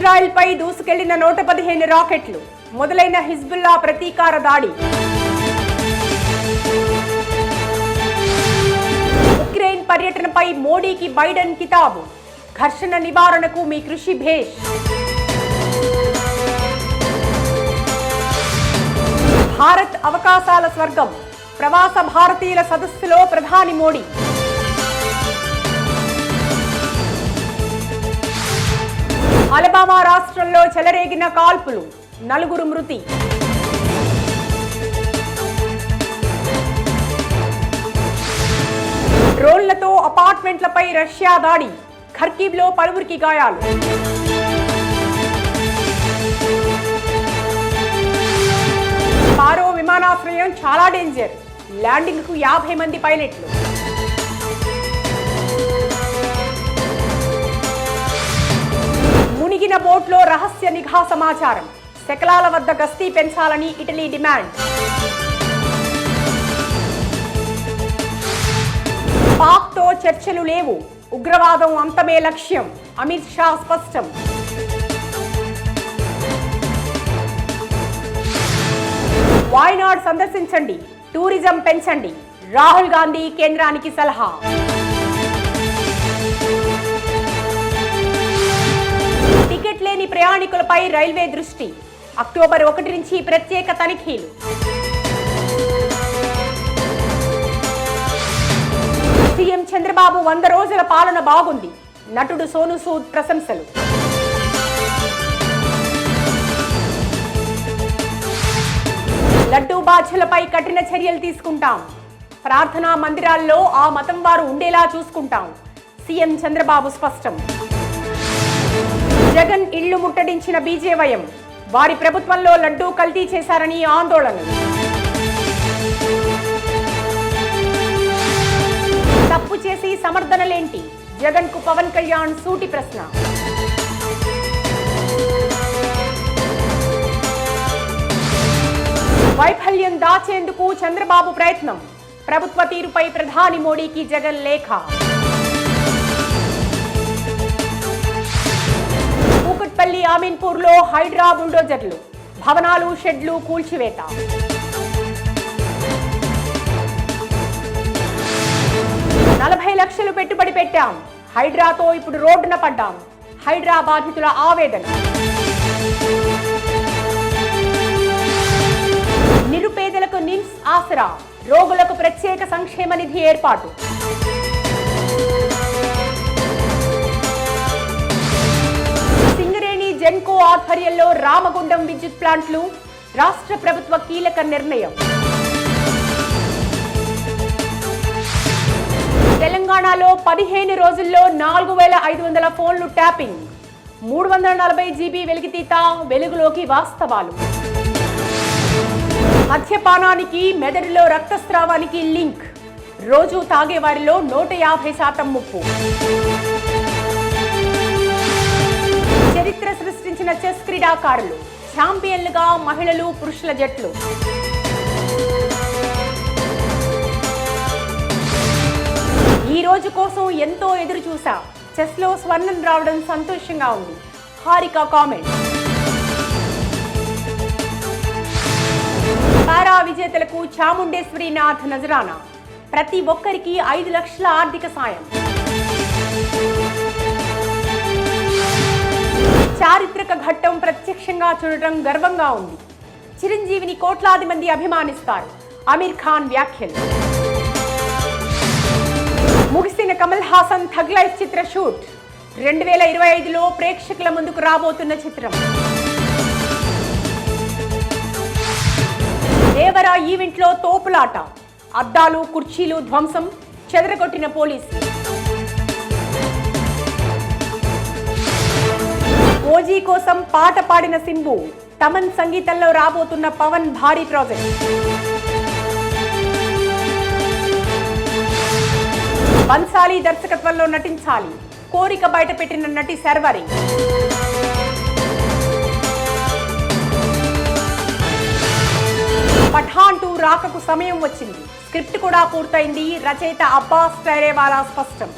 ఇజ్రాయెల్పై దూసుకెళ్లిన 115 రాకెట్లు, మొదలైన హిజ్బుల్లా ప్రతీకార దాడి. ఉక్రెయిన్ పర్యటనపై మోడీకి బైడెన్ కితాబు, ఘర్షణ నివారణకు మీ కృషి భేష్. భారత్ అవకాశాల స్వర్గం, ప్రవాస భారతీయుల సదస్సులో ప్రధాని మోడీ. అలబామా రాష్ట్రంలో చెలరేగిన కాల్పులు, 4 మృతి. డ్రోన్లతో అపార్ట్మెంట్లపై రష్యా దాడి, ఖర్కివ్లో పలువురికి గాయాలు. పారో విమానాశ్రయం చాలా డేంజర్, ల్యాండింగ్కు 50 మంది పైలట్లు. మునిగిన బోట్లో రహస్య నిఘా సమాచారం, శకలాల వద్ద గస్తీ పెంచాలని ఇటలీ డిమాండ్. పాక్తో చర్చలు లేవు, ఉగ్రవాదం అంతమే లక్ష్యం, అమిత్ షా స్పష్టం. వాయనాడ్ సందర్శించండి, టూరిజం పెంచండి, రాహుల్ గాంధీ కేంద్రానికి సలహా. టికెట్ లేని ప్రయాణికులపై రైల్వే దృష్టి, అక్టోబర్ 1 నుంచి ప్రత్యేక తనిఖీలు. సీఎం చంద్రబాబు 100 రోజుల పాలన బాగుంది, నటుడు సోను సూద్ ప్రశంసలు. లడ్డూ బాధ్యులపై కఠిన చర్యలు తీసుకుంటాం, ప్రార్థనా మందిరాల్లో ఆ మతం వారు ఉండేలా చూసుకుంటాం, సీఎం చంద్రబాబు స్పష్టం. జగన్ ఇళ్లు ముట్టడించిన బీజేవైఎం, వారి ప్రభుత్వంలో లడ్డూ కల్తీ చేశారని ఆందోళన. తప్పు చేసి సమర్థనలేంటి, జగన్ కు పవన్ కళ్యాణ్ సూటి ప్రశ్న. వైఫల్యం దాచేందుకు చంద్రబాబు ప్రయత్నం, ప్రభుత్వ తీరుపై ప్రధాని మోడీకి జగన్ లేఖ. కూకట్పల్లి ఆమీన్పూర్లో హైడ్రా బుల్డోజర్లు, భవనాలు షెడ్లు కూల్చివేత. $40 లక్షలు పెట్టుబడి పెట్టాం, హైడ్రాతో ఇప్పుడు రోడ్డున పడ్డాం, హైడ్రా బాధితుల ఆవేదన. నిరుపేదలకు నిమ్స్ ఆసరా, రోగులకు ప్రత్యేక సంక్షేమ నిధి ఏర్పాటు. సింగరేణి జెన్కో ఆధ్వర్యంలో రామగుండం విద్యుత్ ప్లాంట్లు, రాష్ట్ర ప్రభుత్వ కీలక నిర్ణయం. తెలంగాణలో 15 రోజుల్లో 4500 ఫోన్లు ట్యాపింగ్, 340 GB వెలికితీత, వెలుగులోకి వాస్తవాలు. మద్యపానానికి, మెదడులో రక్తస్రావానికి లింక్, రోజు తాగేవారిలో 150% ముప్పు. చరిత్ర సృష్టించిన చెస్ క్రీడాకారులు, ఛాంపియన్లుగా మహిళలు, పురుషుల జట్లు. ఈ రోజు కోసం ఎంతో ఎదురు చూసా, చెస్ లో స్వర్ణం రావడం సంతోషంగా ఉంది, హారిక కామెంట్. పారా విజేతలకు చాముండేశ్వరీనాథ్ నజరానా, ప్రతి ఒక్కరికి 5 లక్షల ఆర్థిక సాయం. చారిత్రక ఘట్టం ప్రత్యక్షంగా చూడటం గర్వంగా ఉంది, చిరంజీవిని కోట్లాది మంది అభిమానిస్తారు, అమీర్ ఖాన్ వ్యాఖ్యలు. ముగిసిన కమల్ హాసన్ థగ్ లైఫ్ చిత్ర షూట్, 2025లో ప్రేక్షకుల ముందుకు రాబోతున్న చిత్రం. దేవరా ఈవెంట్లో తోపులాట, అద్దాలు కుర్చీలు ధ్వంసం, చెదరగొట్టిన పోలీసులు. ఓజీ కోసం పాట పాడిన సింబు, తమన్ సంగీతంలో రాబోతున్న పవన్ భారీ ప్రాజెక్ట్. బన్సాలి దర్శకత్వంలో నటించాలి, కోరిక బయటపెట్టిన నటి శర్వరి. పఠాన్ 2 రాకకు సమయం వచ్చింది, స్క్రిప్ట్ కూడా పూర్తయింది, రచయిత అబ్బాస్ టైరేవాలా స్పష్టం.